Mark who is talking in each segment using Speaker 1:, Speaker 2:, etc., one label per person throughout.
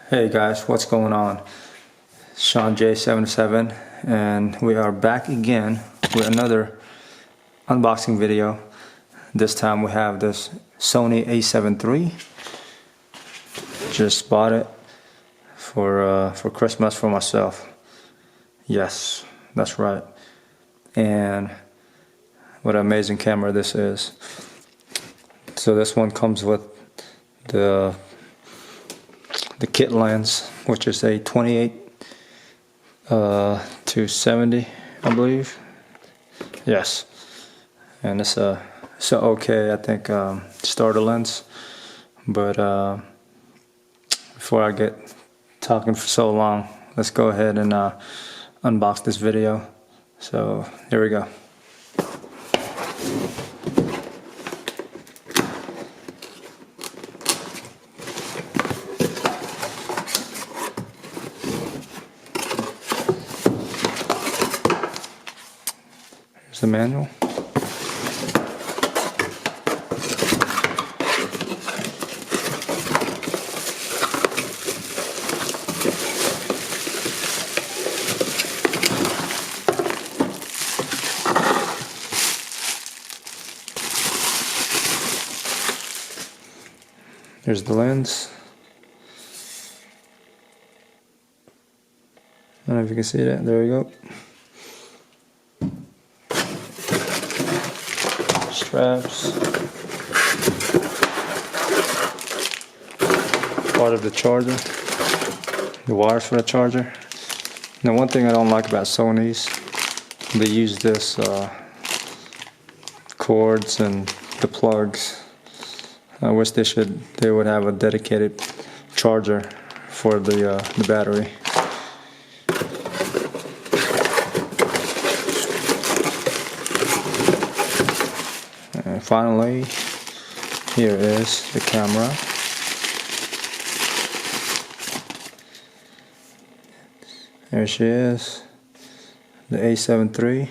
Speaker 1: Hey guys, what's going on? Sony A7III, and we are back again with another unboxing video. This time we have this Sony A7III. Just bought it for Christmas for myself. Yes, that's right. And what an amazing camera this is. So this one comes with the kit lens, which is a 28 to 70, I believe. Yes, and it's a okay, I think, starter lens. But before I get talking for so long, let's go ahead and unbox this video. So here we go. Here's the manual. Here's the lens. I don't know if you can see that. There we go. Straps. Part of the charger. The wires for the charger. Now, one thing I don't like about Sony's, they use this cords and the plugs. I wish they would have a dedicated charger for the battery. And finally, here is the camera. There she is, the A7III.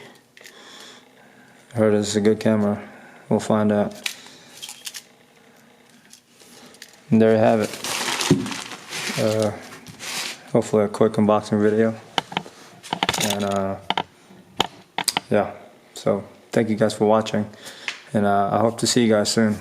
Speaker 1: I heard it's a good camera. We'll find out. And there you have it. Hopefully a quick unboxing video. And yeah, so thank you guys for watching. And I hope to see you guys soon.